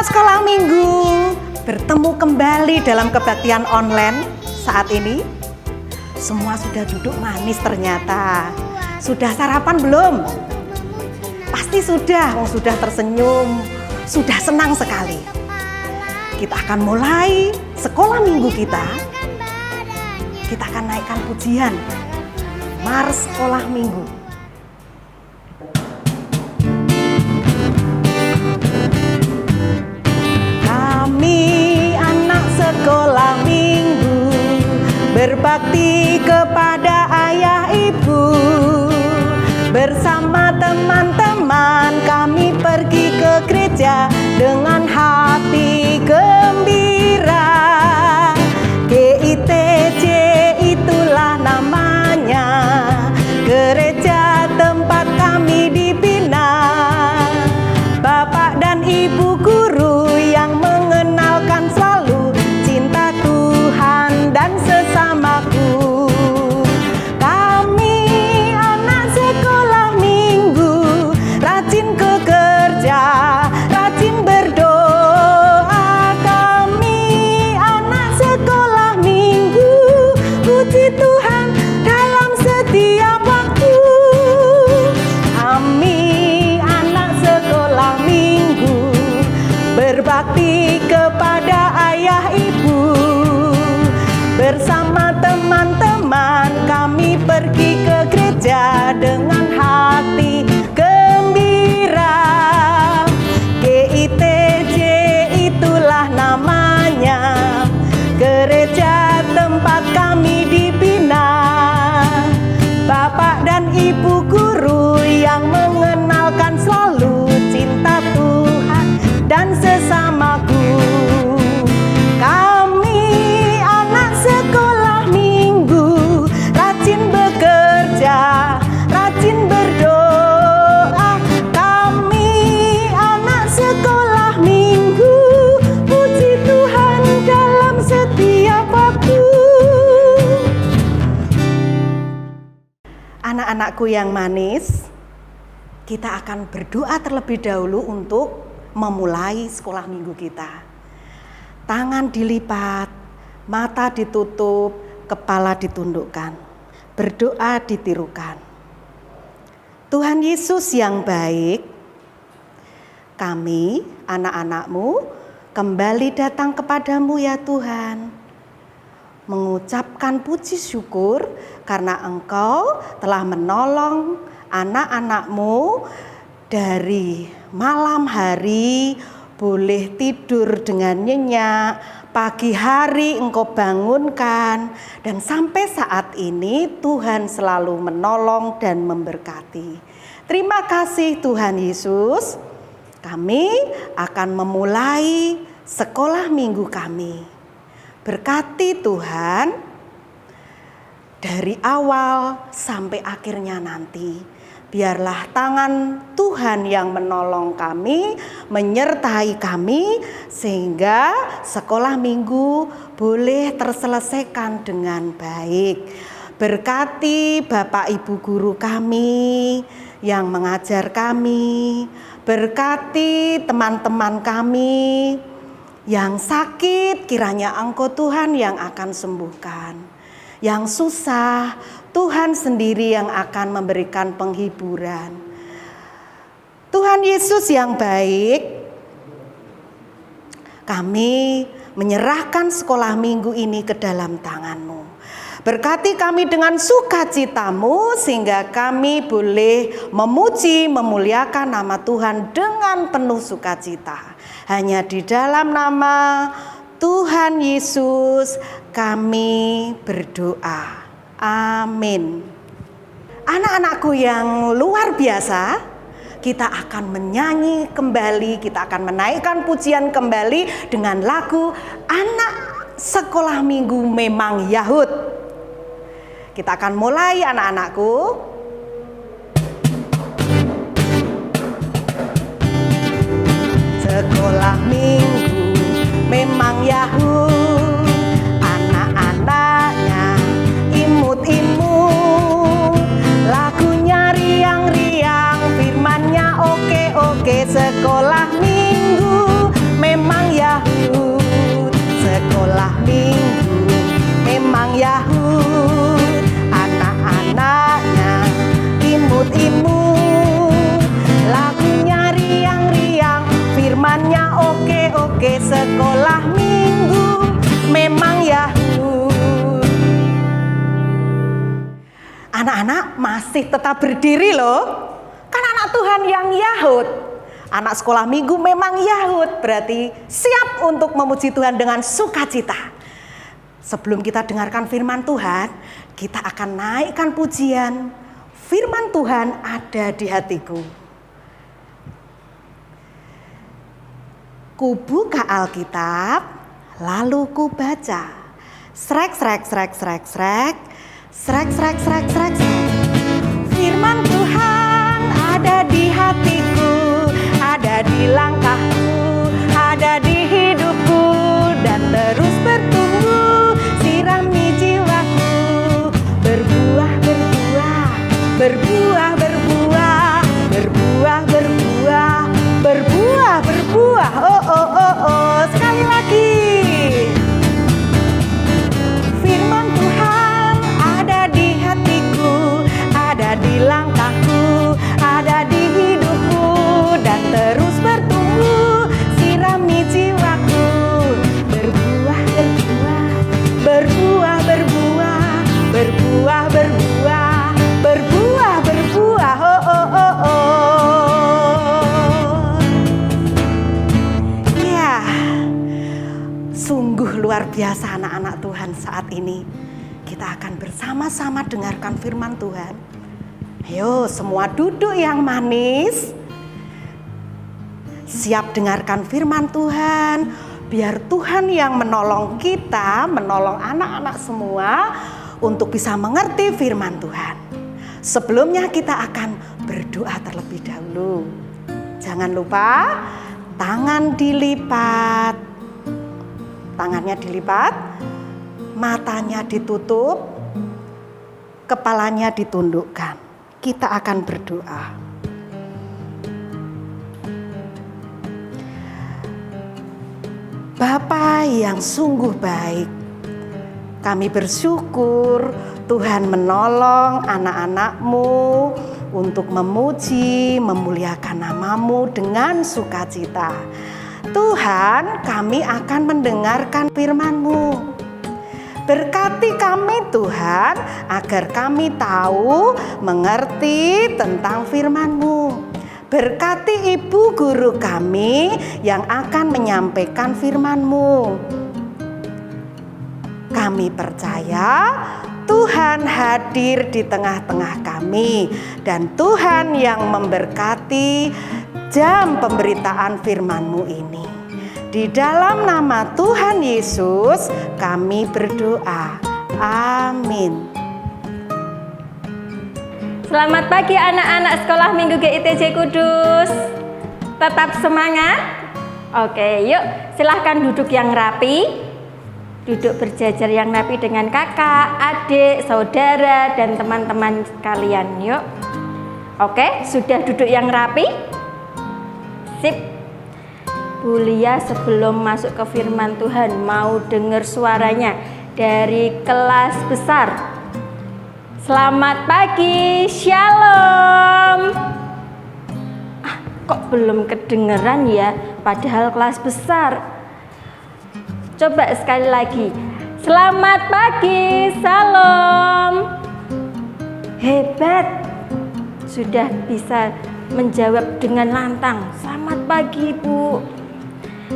Sekolah Minggu bertemu kembali dalam kebaktian online saat ini. Semua sudah duduk manis ternyata. Sudah sarapan belum? Pasti sudah, sudah tersenyum, sudah senang sekali. Kita akan mulai sekolah minggu kita. Kita akan naikkan pujian Mars Sekolah Minggu. Sekolah minggu berbakti kepada ayah ibu. Bersama teman-teman kami pergi ke gereja dengan hati gembira. GITJ itulah namanya, gereja tempat kami dibina. Bapak dan ibu guru yang mengenalkan selalu cinta Tuhan dan sesamaku. Kami anak sekolah minggu, rajin ke gereja, rajin berdoa. Kami anak sekolah minggu, puji Tuhan dalam setiap waktu. Kami anak sekolah minggu, berbakti kepada ayah ibu. Bersama teman-teman kami pergi ke gereja dengan hati gembira. GITJ itulah namanya, gereja tempat kami dibina. Bapak dan ibu guru yang mengenalkan selalu cinta Tuhan dan sesamaku. Kami anak sekolah minggu, rajin bekerja, rajin berdoa. Kami anak sekolah minggu, puji Tuhan dalam setiap waktu. Anak-anakku yang manis, kita akan berdoa terlebih dahulu untuk memulai sekolah minggu kita. Tangan dilipat, mata ditutup, kepala ditundukkan. Berdoa ditirukan. Tuhan Yesus yang baik, kami anak-anak-Mu kembali datang kepadamu ya Tuhan. Mengucapkan puji syukur karena Engkau telah menolong anak-anak-Mu dari malam hari boleh tidur dengan nyenyak, pagi hari Engkau bangunkan, dan sampai saat ini Tuhan selalu menolong dan memberkati. Terima kasih Tuhan Yesus. Kami akan memulai sekolah minggu kami. Berkati Tuhan dari awal sampai akhirnya nanti. Biarlah tangan Tuhan yang menolong kami, menyertai kami, sehingga sekolah minggu boleh terselesaikan dengan baik. Berkati Bapak Ibu guru kami yang mengajar kami, berkati teman-teman kami yang sakit, kiranya Engkau Tuhan yang akan sembuhkan. Yang susah, Tuhan sendiri yang akan memberikan penghiburan. Tuhan Yesus yang baik, kami menyerahkan sekolah minggu ini ke dalam tangan-Mu. Berkati kami dengan sukacita-Mu sehingga kami boleh memuji, memuliakan nama Tuhan dengan penuh sukacita. Hanya di dalam nama Tuhan Yesus kami berdoa. Amin. Anak-anakku yang luar biasa, kita akan menyanyi kembali, kita akan menaikkan pujian kembali dengan lagu Anak Sekolah Minggu Memang Yahud. Kita akan mulai anak-anakku. Sekolah minggu memang Yahud, anak-anaknya imut-imut, lagunya riang-riang, firmannya oke-oke. Sekolah minggu memang Yahud, sekolah minggu memang Yahud, anak-anaknya imut-imut, lagunya riang-riang, firmannya oke-oke. Sekolah minggu memang Yahud. Anak-anak masih tetap berdiri loh. Kan anak Tuhan yang Yahud. Anak sekolah minggu memang Yahud, berarti siap untuk memuji Tuhan dengan sukacita. Sebelum kita dengarkan firman Tuhan, kita akan naikkan pujian. Firman Tuhan ada di hatiku. Ku buka Alkitab, lalu ku baca. Srek, srek, srek, srek, srek. Srek, srek, srek, srek, srek. Firman Tuhan ada di hatiku, ada di langkahku, ada di hidupku, dan terus bertumbuh, sirami jiwaku. Berbuah, berbuah, berbuah, berbuah, berbuah, berbuah, berbuah, berbuah. Oh, oh, oh, oh. Sekali lagi. Firman Tuhan ada di hatiku, ada di langkahku, ada di hidupku, dan terus bertumbuh, sirami jiwaku. Berbuah, berbuah, berbuah, berbuah, berbuah, berbuah, berbuah, berbuah. Oh, oh, oh, oh. Ya, sungguh luar biasa anak-anak Tuhan saat ini. Kita akan bersama-sama dengarkan firman Tuhan. Ayo semua duduk yang manis. Siap dengarkan firman Tuhan. Biar Tuhan yang menolong kita, menolong anak-anak semua untuk bisa mengerti firman Tuhan. Sebelumnya kita akan berdoa terlebih dahulu. Jangan lupa tangan dilipat. Tangannya dilipat, matanya ditutup, kepalanya ditundukkan. Kita akan berdoa. Bapa yang sungguh baik, kami bersyukur Tuhan menolong anak-anak-Mu untuk memuji, memuliakan nama-Mu dengan sukacita. Tuhan, kami akan mendengarkan firman-Mu. Berkati kami Tuhan, agar kami tahu, mengerti tentang firman-Mu. Berkati ibu guru kami yang akan menyampaikan firman-Mu. Kami percaya Tuhan hadir di tengah-tengah kami, dan Tuhan yang memberkati jam pemberitaan firman-Mu ini. Di dalam nama Tuhan Yesus kami berdoa. Amin. Selamat pagi anak-anak sekolah minggu GITJ Kudus. Tetap semangat. Oke, yuk silahkan duduk yang rapi. Duduk berjajar yang rapi dengan kakak, adik, saudara, dan teman-teman sekalian. Yuk. Oke, sudah duduk yang rapi? Sip. Bu Lia sebelum masuk ke firman Tuhan mau dengar suaranya dari kelas besar. Selamat pagi, Shalom. Kok belum kedengeran ya, padahal kelas besar. Coba sekali lagi. Selamat pagi, Shalom. Hebat, sudah bisa menjawab dengan lantang. Selamat pagi, Bu.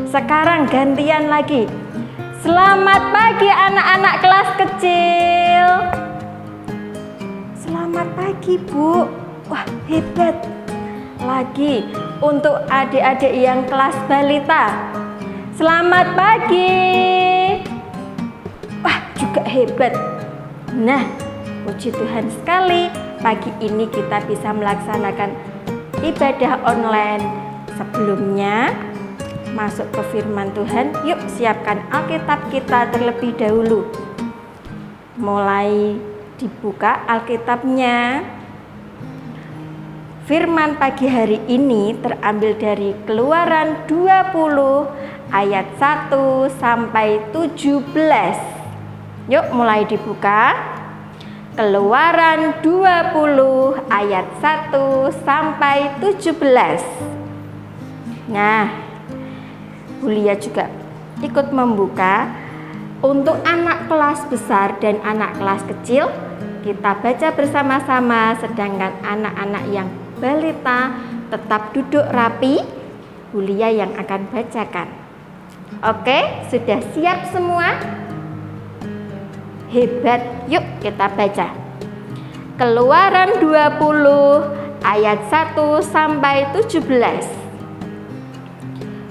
Sekarang gantian lagi. Selamat pagi anak-anak kelas kecil. Selamat pagi, Bu. Wah, hebat. Lagi untuk adik-adik yang kelas balita. Selamat pagi. Wah, juga hebat. Nah, Puji Tuhan sekali, pagi ini kita bisa melaksanakan ibadah online. Sebelumnya masuk ke firman Tuhan, yuk siapkan Alkitab kita terlebih dahulu. Mulai dibuka Alkitabnya. Firman pagi hari ini terambil dari Keluaran 20 ayat 1 sampai 17. Yuk mulai dibuka. Keluaran 20 ayat 1 sampai 17. Nah, Bu Lia juga ikut membuka. Untuk anak kelas besar dan anak kelas kecil, kita baca bersama-sama, sedangkan anak-anak yang balita tetap duduk rapi. Bu Lia yang akan bacakan. Oke, sudah siap semua? Hebat, yuk kita baca. Keluaran 20 ayat 1 sampai 17.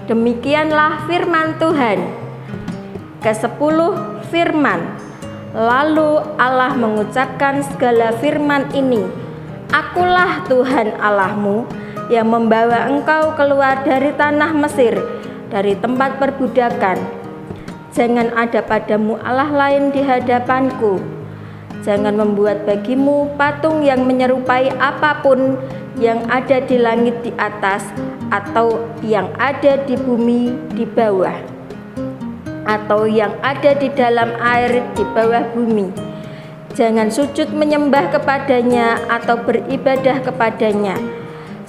Demikianlah firman Tuhan. Ke-10 firman. Lalu Allah mengucapkan segala firman ini. Akulah Tuhan Allahmu yang membawa engkau keluar dari tanah Mesir, dari tempat perbudakan. Jangan ada padamu Allah lain di hadapanku. Jangan membuat bagimu patung yang menyerupai apapun yang ada di langit di atas, atau yang ada di bumi di bawah, atau yang ada di dalam air di bawah bumi. Jangan sujud menyembah kepadanya atau beribadah kepadanya.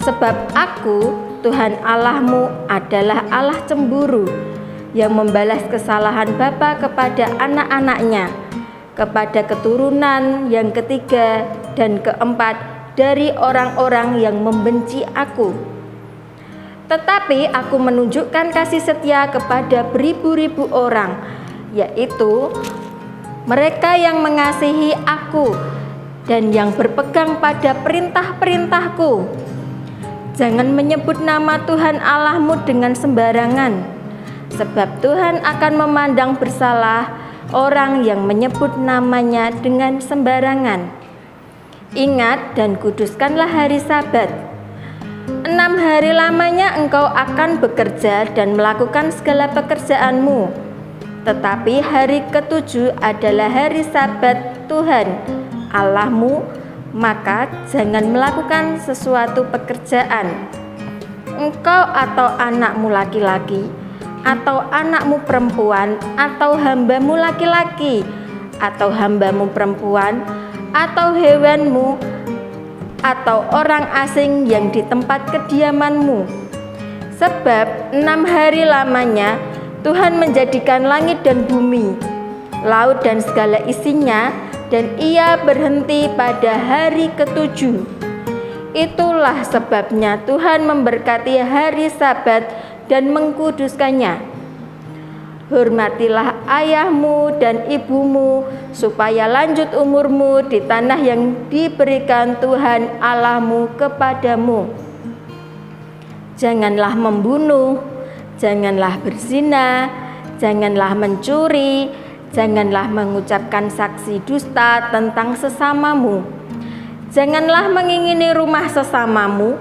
Sebab aku, Tuhan Allahmu, adalah Allah cemburu, yang membalas kesalahan bapa kepada anak-anaknya, kepada keturunan yang ketiga dan keempat dari orang-orang yang membenci aku. Tetapi aku menunjukkan kasih setia kepada beribu-ribu orang, yaitu mereka yang mengasihi aku dan yang berpegang pada perintah-perintahku. Jangan menyebut nama Tuhan Allahmu dengan sembarangan, sebab Tuhan akan memandang bersalah orang yang menyebut namanya dengan sembarangan. Ingat dan kuduskanlah hari Sabat. 6 hari lamanya engkau akan bekerja dan melakukan segala pekerjaanmu. Tetapi hari ke-7 adalah hari Sabat Tuhan Allahmu, maka jangan melakukan sesuatu pekerjaan. Engkau atau anakmu laki-laki, atau anakmu perempuan, atau hambamu laki-laki, atau hambamu perempuan, atau hewanmu, atau orang asing yang di tempat kediamanmu. Sebab 6 hari lamanya Tuhan menjadikan langit dan bumi, laut dan segala isinya, dan ia berhenti pada hari ke-7. Itulah sebabnya Tuhan memberkati hari Sabat dan mengkuduskannya. Hormatilah ayahmu dan ibumu, supaya lanjut umurmu di tanah yang diberikan Tuhan Allahmu kepadamu. Janganlah membunuh, janganlah berzina, janganlah mencuri, janganlah mengucapkan saksi dusta tentang sesamamu. Janganlah mengingini rumah sesamamu,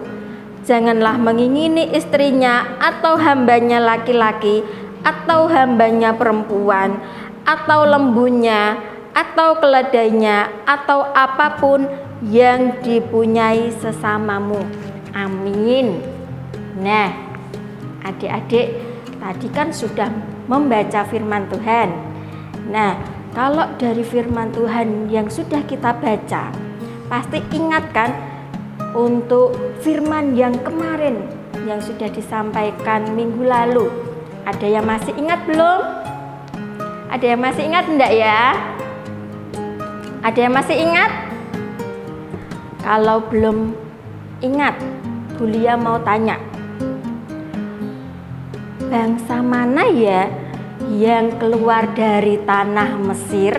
janganlah mengingini istrinya atau hambanya laki-laki, atau hambanya perempuan, atau lembunya, atau keledainya, atau apapun yang dipunyai sesamamu. Amin. Nah, adik-adik tadi kan sudah membaca firman Tuhan. Nah, kalau dari firman Tuhan yang sudah kita baca, pasti ingat kan untuk firman yang kemarin yang sudah disampaikan minggu lalu. Ada yang masih ingat belum? Ada yang masih ingat enggak ya? Ada yang masih ingat? Kalau belum ingat, Bu Lia mau tanya, bangsa mana ya yang keluar dari tanah Mesir?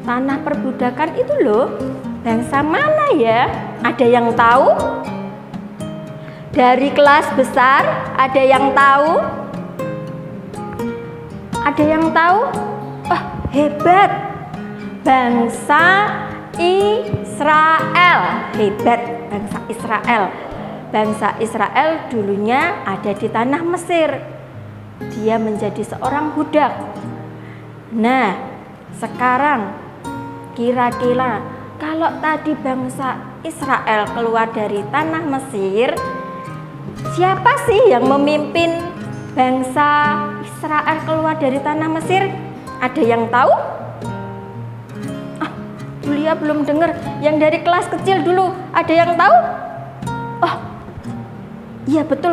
Tanah perbudakan itu loh, bangsa mana ya? Ada yang tahu? Dari kelas besar, ada yang tahu? Ada yang tahu? Wah, hebat! bangsa Israel. Hebat bangsa Israel. Bangsa Israel dulunya ada di tanah Mesir. Dia menjadi seorang budak. Nah, sekarang kira-kira kalau tadi bangsa Israel keluar dari tanah Mesir, siapa sih yang memimpin bangsa Israel keluar dari tanah Mesir? Ada yang tahu? Julia belum dengar. Yang dari kelas kecil dulu, ada yang tahu? Oh, iya betul.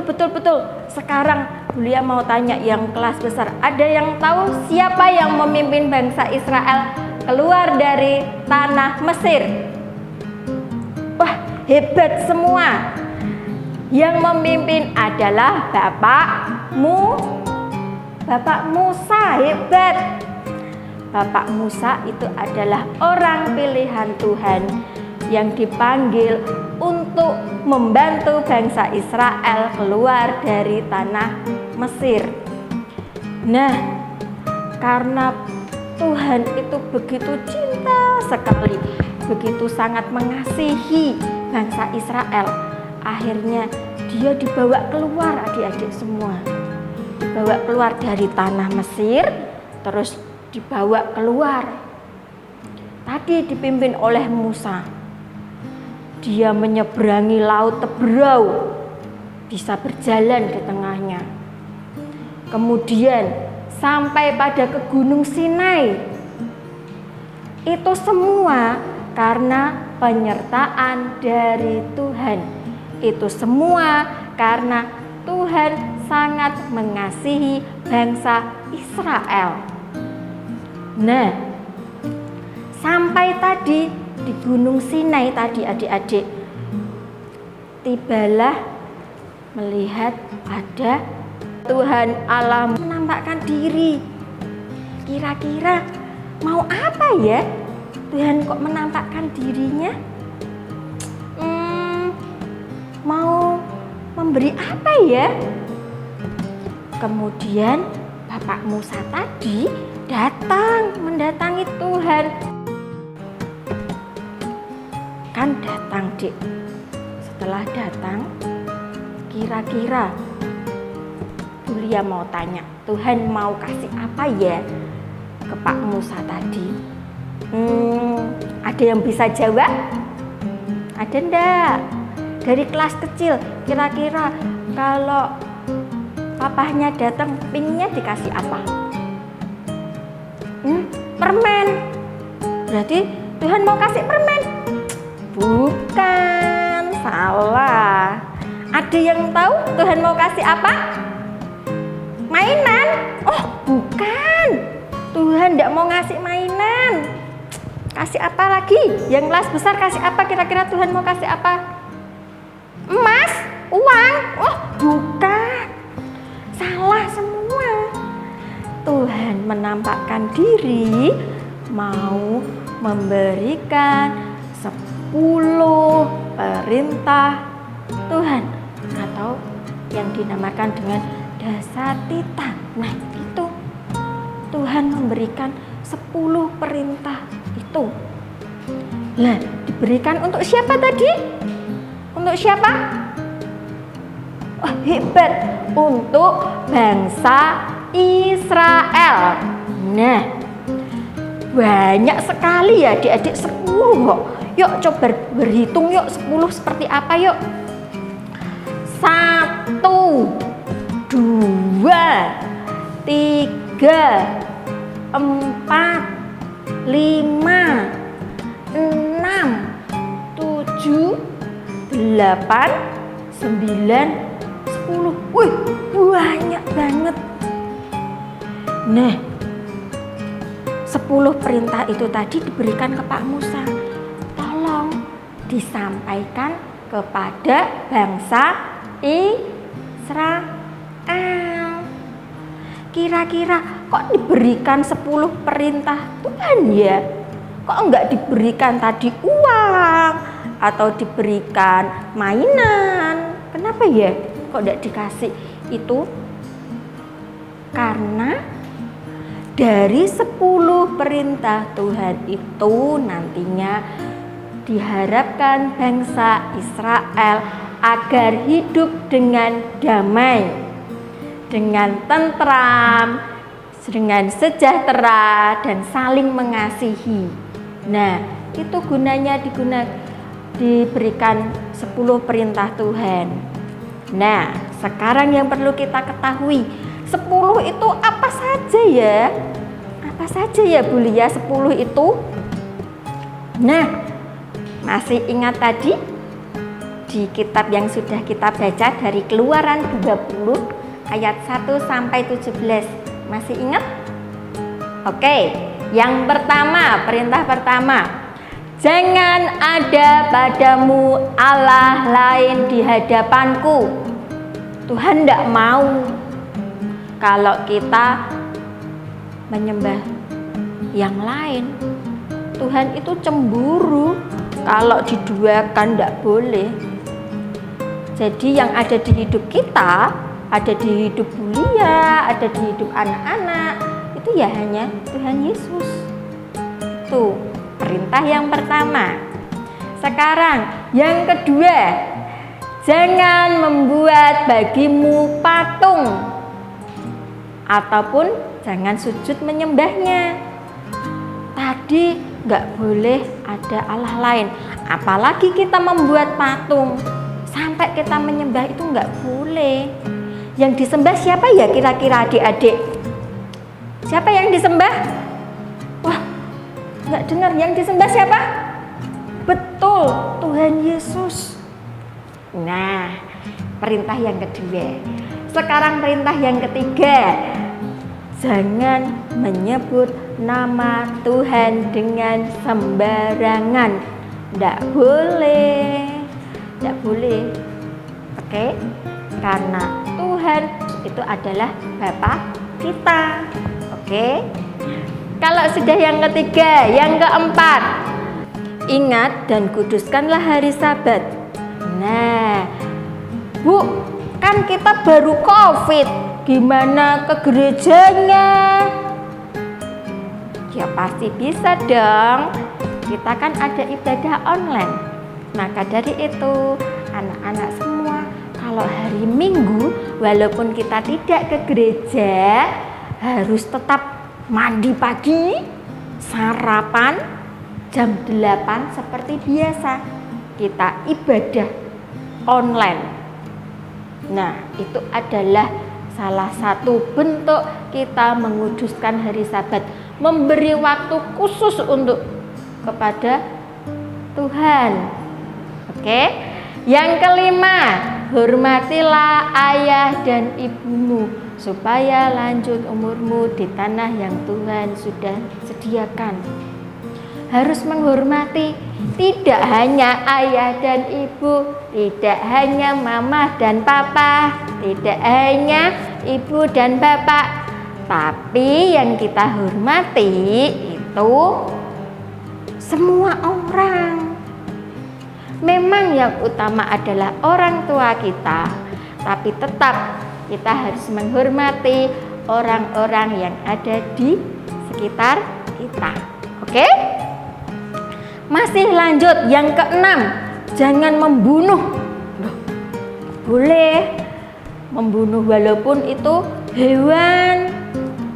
Sekarang Julia mau tanya yang kelas besar. Ada yang tahu siapa yang memimpin bangsa Israel keluar dari tanah Mesir? Wah, hebat semua. Yang memimpin adalah Bapak Musa. Hebat. Bapak Musa itu adalah orang pilihan Tuhan yang dipanggil untuk membantu bangsa Israel keluar dari tanah Mesir. Nah, karena Tuhan itu begitu cinta sekali, begitu sangat mengasihi bangsa Israel, akhirnya dia dibawa keluar, adik-adik semua. Dibawa keluar dari tanah Mesir, terus dibawa keluar. Tadi dipimpin oleh Musa. Dia menyeberangi laut Teberau, bisa berjalan di tengahnya. Kemudian sampai pada ke Gunung Sinai. Itu semua karena penyertaan dari Tuhan. Itu semua karena Tuhan sangat mengasihi bangsa Israel. Nah, sampai tadi di Gunung Sinai tadi adik-adik, tibalah melihat ada Tuhan Allah menampakkan diri. Kira-kira mau apa ya? Tuhan kok menampakkan dirinya? Mau memberi apa ya? Kemudian Bapak Musa tadi mendatangi Tuhan. Kan datang, Dik. Setelah datang, kira-kira Julia mau tanya, Tuhan mau kasih apa ya ke Pak Musa tadi? Ada yang bisa jawab? Ada enggak? Dari kelas kecil, kira-kira kalau papahnya datang, pinginnya dikasih apa? Permen. Berarti Tuhan mau kasih permen? Bukan, salah. Ada yang tahu Tuhan mau kasih apa? Mainan? Oh, bukan. Tuhan tidak mau ngasih mainan. Kasih apa lagi? Yang kelas besar kasih apa? Kira-kira Tuhan mau kasih apa? Emas? Uang? Oh, bukan. Salah semua. Tuhan menampakkan diri mau memberikan 10 perintah Tuhan atau yang dinamakan dengan Dasatita. Nah, itu Tuhan memberikan 10 perintah itu. Nah, diberikan untuk siapa tadi? Untuk siapa? Oh, hebat, untuk bangsa Israel. Nah, banyak sekali ya adik-adik, 10 kok. Yuk coba berhitung yuk, 10 seperti apa yuk. 1, 2, 3, 4, 5, 6, 7, 8, 9, 10. Wih, banyak banget. Nah, 10 perintah itu tadi diberikan ke Pak Musa. Tolong disampaikan kepada bangsa Israel. Kira-kira kok diberikan 10 perintah Tuhan ya? Kok enggak diberikan tadi uang atau diberikan mainan? Kenapa ya? Kok enggak dikasih itu? Karena dari 10 perintah Tuhan itu nantinya diharapkan bangsa Israel agar hidup dengan damai, dengan tentram, dengan sejahtera dan saling mengasihi. Nah, itu gunanya diberikan 10 perintah Tuhan. Nah, sekarang yang perlu kita ketahui, 10 itu apa saja ya? Apa saja ya Bu Lia 10 itu? Nah, masih ingat tadi di kitab yang sudah kita baca dari Keluaran 20 ayat 1 sampai 17. Masih ingat? Oke, yang pertama, perintah pertama. Jangan ada padamu Allah lain di hadapanku. Tuhan tidak mau kalau kita menyembah yang lain. Tuhan itu cemburu kalau diduakan, tidak boleh. Jadi yang ada di hidup kita, ada di hidup Bulia, ada di hidup anak-anak, itu ya hanya Tuhan Yesus. Itu perintah yang pertama. Sekarang yang kedua, jangan membuat bagimu patung ataupun jangan sujud menyembahnya. Tadi nggak boleh ada Allah lain, apalagi kita membuat patung sampai kita menyembah, itu nggak boleh. Yang disembah siapa ya kira-kira adik-adik? Siapa yang disembah? Wah, nggak dengar. Yang disembah siapa? Betul, Tuhan Yesus. Nah, perintah yang kedua. Sekarang perintah yang ketiga. Jangan menyebut nama Tuhan dengan sembarangan. Tidak boleh. Tidak boleh. Oke? Karena Tuhan itu adalah Bapa kita. Oke? Kalau sudah yang ketiga, yang keempat, ingat dan kuduskanlah hari Sabat. Nah, Bu, kan kita baru COVID, gimana ke gerejanya? Ya pasti bisa dong. Kita kan ada ibadah online. Maka dari itu, anak-anak semua, kalau hari Minggu, walaupun kita tidak ke gereja, harus tetap mandi pagi, sarapan, jam 8 seperti biasa. Kita ibadah online. Nah, itu adalah salah satu bentuk kita menguduskan hari Sabat, memberi waktu khusus untuk kepada Tuhan. Oke? Yang kelima, hormatilah ayah dan ibumu supaya lanjut umurmu di tanah yang Tuhan sudah sediakan. Harus menghormati tidak hanya ayah dan ibu, tidak hanya mama dan papa, tidak hanya ibu dan bapak, tapi yang kita hormati itu semua orang. Memang yang utama adalah orang tua kita, tapi tetap kita harus menghormati orang-orang yang ada di sekitar kita. Oke? Masih lanjut yang keenam, jangan membunuh. Loh, boleh membunuh walaupun itu hewan,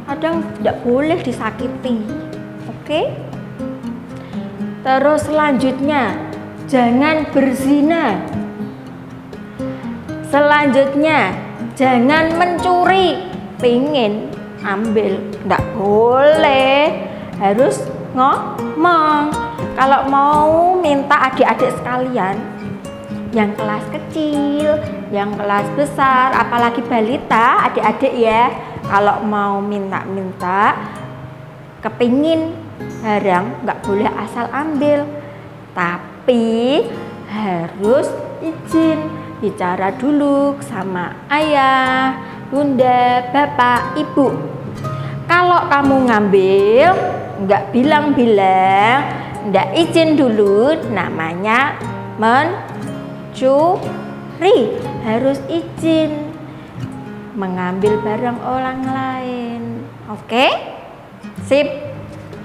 kadang tidak boleh disakiti. Oke? Terus selanjutnya, jangan berzina. Selanjutnya, jangan mencuri. Pengen ambil, tidak boleh. Harus ngomong. Kalau mau minta adik-adik sekalian, yang kelas kecil, yang kelas besar, apalagi balita, adik-adik ya, kalau mau minta-minta, kepingin barang, nggak boleh asal ambil, tapi harus izin, bicara dulu sama ayah, bunda, bapak, ibu. Kalau kamu ngambil, nggak bilang-bilang, nggak izin dulu, namanya mencuri. Harus izin mengambil barang orang lain. Oke? Sip.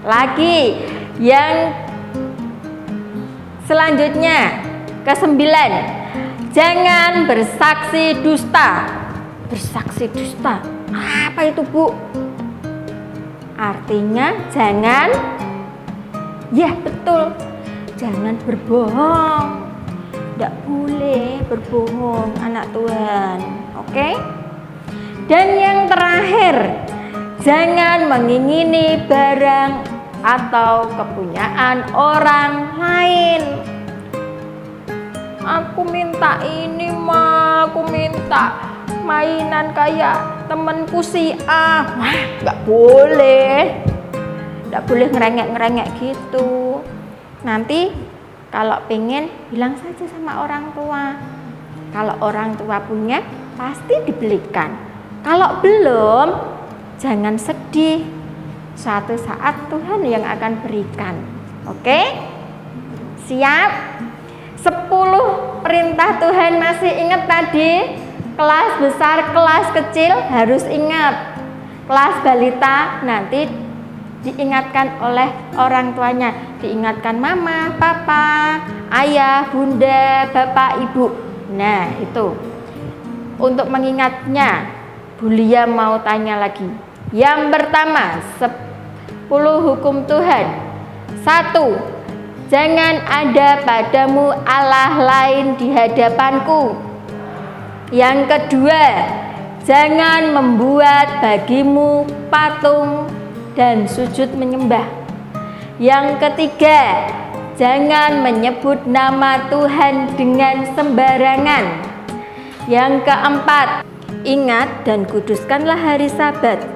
Lagi yang selanjutnya ke-9. Jangan bersaksi dusta. Bersaksi dusta. Apa itu, Bu? Artinya jangan, ya betul, jangan berbohong. Tidak boleh berbohong, anak Tuhan. Oke? Dan yang terakhir, jangan mengingini barang atau kepunyaan orang lain. Aku minta ini, Ma, aku minta mainan kayak temenku si A. Wah, nggak boleh. Nggak boleh ngerengek-ngerengek gitu. Nanti kalau pengen, bilang saja sama orang tua. Kalau orang tua punya, pasti dibelikan. Kalau belum, jangan sedih. Suatu saat Tuhan yang akan berikan. Oke? Siap? 10 perintah Tuhan masih ingat tadi? Kelas besar, kelas kecil harus ingat. Kelas balita nanti diingatkan oleh orang tuanya. Diingatkan mama, papa, ayah, bunda, bapak, ibu. Nah, itu. Untuk mengingatnya, Bulia mau tanya lagi. Yang pertama, 10 hukum Tuhan. 1. Jangan ada padamu Allah lain di hadapanku. Yang kedua, jangan membuat bagimu patung dan sujud menyembah. Yang ketiga, jangan menyebut nama Tuhan dengan sembarangan. Yang keempat, ingat dan kuduskanlah hari Sabat.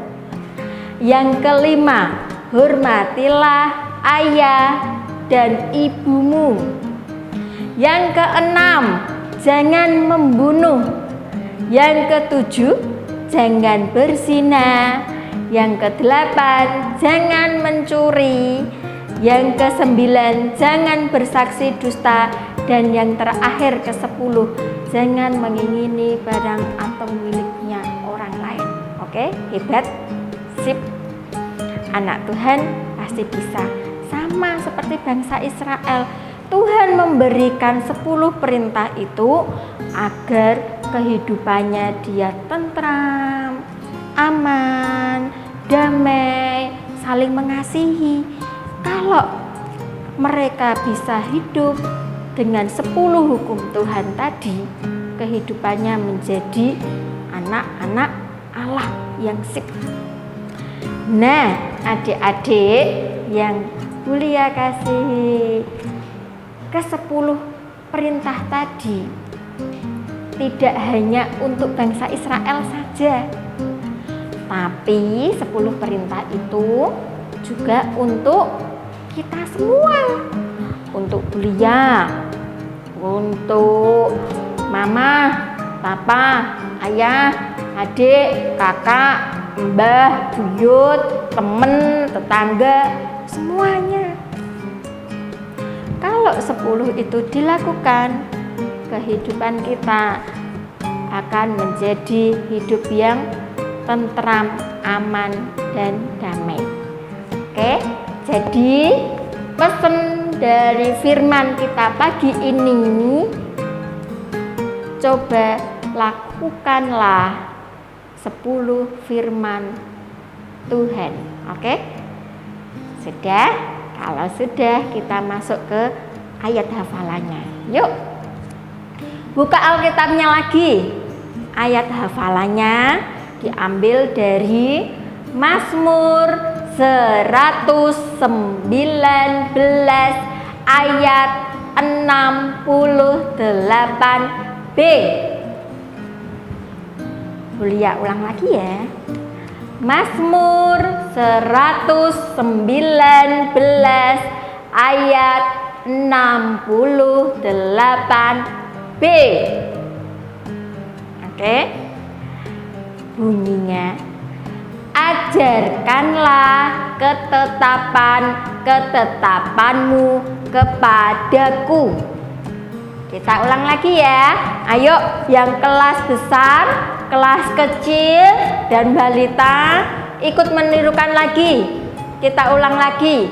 Yang kelima, hormatilah ayah dan ibumu. Yang keenam, jangan membunuh. Yang ketujuh, jangan berzina. Yang kedelapan, jangan mencuri. Yang ke-9, jangan bersaksi dusta. Dan yang terakhir ke-10, jangan mengingini barang atau miliknya orang lain. Oke, hebat. Sip. Anak Tuhan pasti bisa. Sama seperti bangsa Israel, Tuhan memberikan 10 perintah itu agar kehidupannya dia tentram, aman, damai, saling mengasihi. Kalau mereka bisa hidup dengan 10 hukum Tuhan tadi, kehidupannya menjadi anak-anak Allah yang sip. Nah, adik-adik yang Bulia kasih ke-10 perintah tadi tidak hanya untuk bangsa Israel saja, tapi 10 perintah itu juga untuk kita semua, untuk Bulia, untuk mama, papa, ayah, adik, kakak, mbah, buyut, temen, tetangga, semuanya. Kalau 10 itu dilakukan, kehidupan kita akan menjadi hidup yang tentram, aman, dan damai. Oke, jadi pesan dari firman kita pagi ini, coba lakukanlah 10 firman Tuhan. Oke? Sudah? Kalau sudah, kita masuk ke ayat hafalannya. Yuk. Buka Alkitabnya lagi. Ayat hafalannya diambil dari Mazmur 119 ayat 68b. Bulia ulang lagi ya. Mazmur 119 ayat 68b. Oke. Bunyinya, ajarkanlah ketetapanmu kepadaku. Kita ulang lagi ya. Ayo yang kelas besar, kelas kecil, dan balita ikut menirukan lagi. Kita ulang lagi.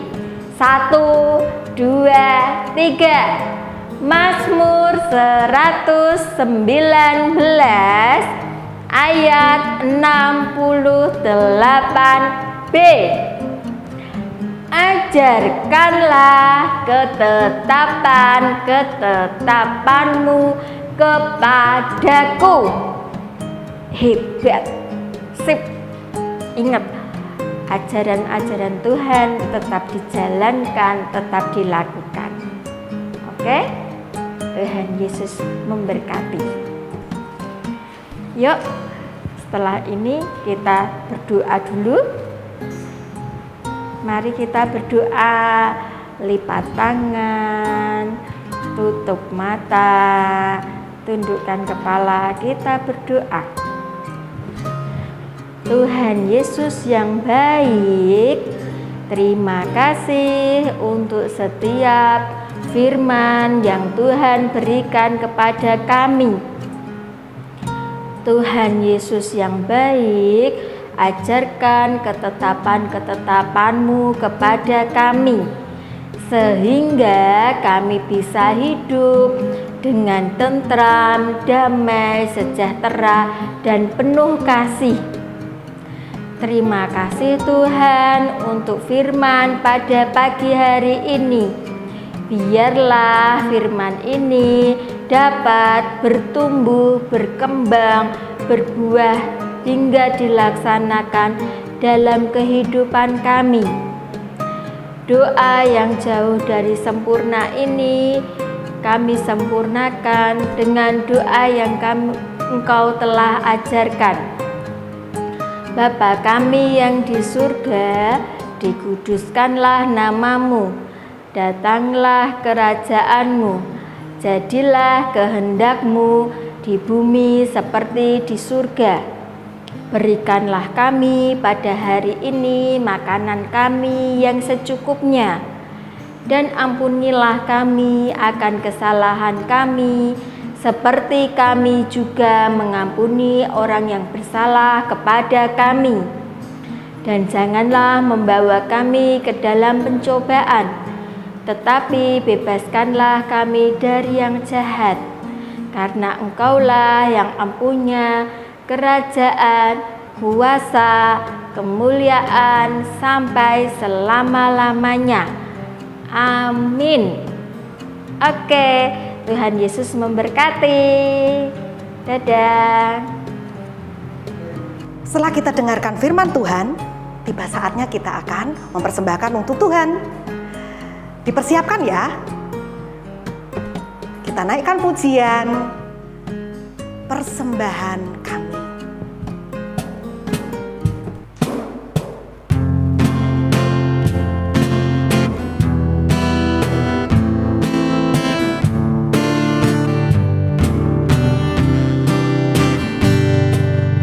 1, 2, 3. Mazmur 119 ayat 68b. Ajarkanlah ketetapan-ketetapanmu kepadaku. Hebat, sip. Ingat, ajaran-ajaran Tuhan tetap dijalankan, tetap dilakukan. Oke? Tuhan Yesus memberkati. Yuk, setelah ini kita berdoa dulu. Mari kita berdoa, lipat tangan, tutup mata, tundukkan kepala, kita berdoa. Tuhan Yesus yang baik, terima kasih untuk setiap firman yang Tuhan berikan kepada kami. Tuhan Yesus yang baik, ajarkan ketetapan-ketetapan-Mu kepada kami, sehingga kami bisa hidup dengan tentram, damai, sejahtera, dan penuh kasih. Terima kasih Tuhan untuk firman pada pagi hari ini. Biarlah firman ini dapat bertumbuh, berkembang, berbuah hingga dilaksanakan dalam kehidupan kami. Doa yang jauh dari sempurna ini kami sempurnakan dengan doa yang Engkau telah ajarkan. Bapa kami yang di surga, dikuduskanlah nama-Mu, datanglah kerajaan-Mu, jadilah kehendak-Mu di bumi seperti di surga. Berikanlah kami pada hari ini makanan kami yang secukupnya, dan ampunilah kami akan kesalahan kami, seperti kami juga mengampuni orang yang bersalah kepada kami. Dan janganlah membawa kami ke dalam pencobaan, tetapi bebaskanlah kami dari yang jahat. Karena Engkaulah yang empunya kerajaan, kuasa, kemuliaan sampai selama-lamanya. Amin. Oke. Tuhan Yesus memberkati. Dadah. Setelah kita dengarkan firman Tuhan, tiba saatnya kita akan mempersembahkan untuk Tuhan. Dipersiapkan ya. Kita naikkan pujian persembahan kami.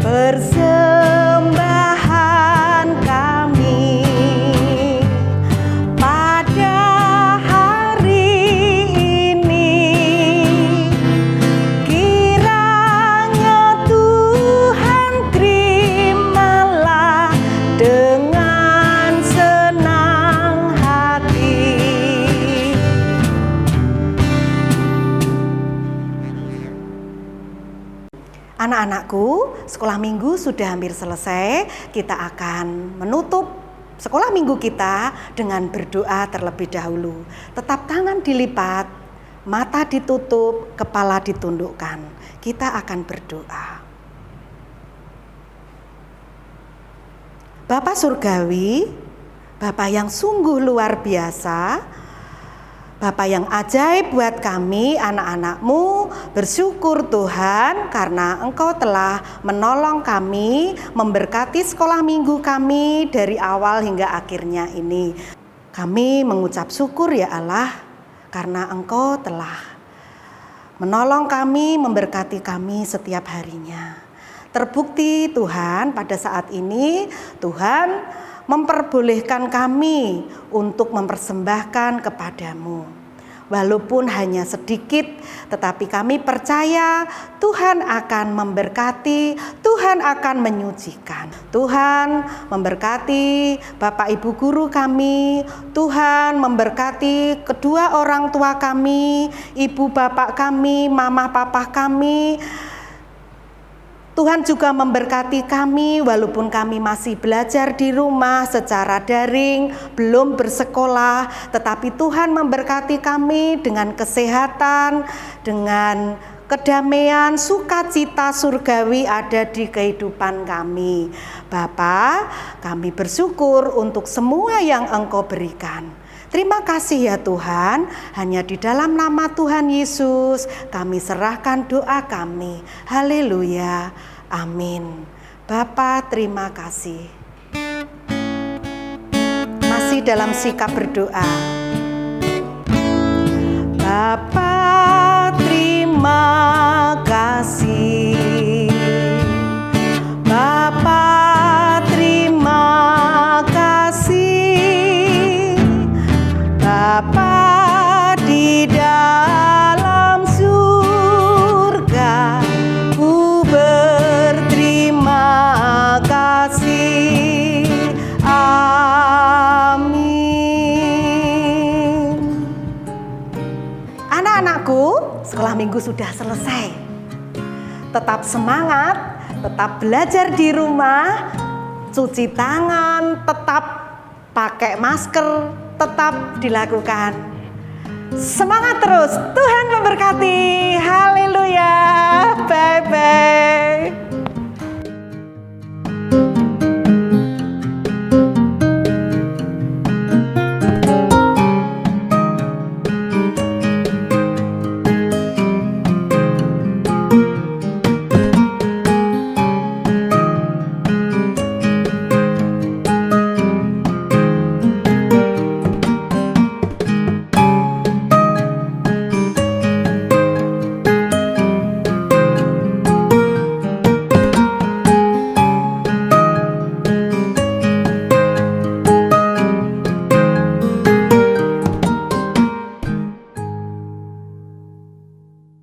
Persembahan kami pada hari ini, kiranya Tuhan terimalah dengan senang hati. Anak-anakku, sekolah minggu sudah hampir selesai. Kita akan menutup sekolah minggu kita dengan berdoa terlebih dahulu. Tetap tangan dilipat, mata ditutup, kepala ditundukkan. Kita akan berdoa. Bapa Surgawi, Bapa yang sungguh luar biasa, Bapa yang ajaib buat kami anak-anak-Mu, bersyukur Tuhan karena Engkau telah menolong kami, memberkati sekolah minggu kami dari awal hingga akhirnya ini. Kami mengucap syukur ya Allah karena Engkau telah menolong kami, memberkati kami setiap harinya. Terbukti Tuhan pada saat ini Tuhan memperbolehkan kami untuk mempersembahkan kepadamu. walaupun hanya sedikit, tetapi kami percaya Tuhan akan memberkati, Tuhan akan menyucikan. Tuhan memberkati Bapak Ibu guru kami, Tuhan memberkati kedua orang tua kami, ibu bapak kami, mama papa kami. Tuhan juga memberkati kami walaupun kami masih belajar di rumah secara daring, belum bersekolah, tetapi Tuhan memberkati kami dengan kesehatan, dengan kedamaian, sukacita surgawi ada di kehidupan kami. Bapa, kami bersyukur untuk semua yang Engkau berikan. Terima kasih ya Tuhan, hanya di dalam nama Tuhan Yesus kami serahkan doa kami. Haleluya, amin. Bapa, terima kasih. Masih dalam sikap berdoa. Bapa, terima kasih. Bapa, terima kasih. Bapa di dalam surga, ku berterima kasih. Amin. Anak-anakku, sekolah minggu sudah selesai. Tetap semangat, tetap belajar di rumah, cuci tangan, tetap pakai masker, tetap dilakukan. Semangat terus, Tuhan memberkati. Haleluya. Bye-bye.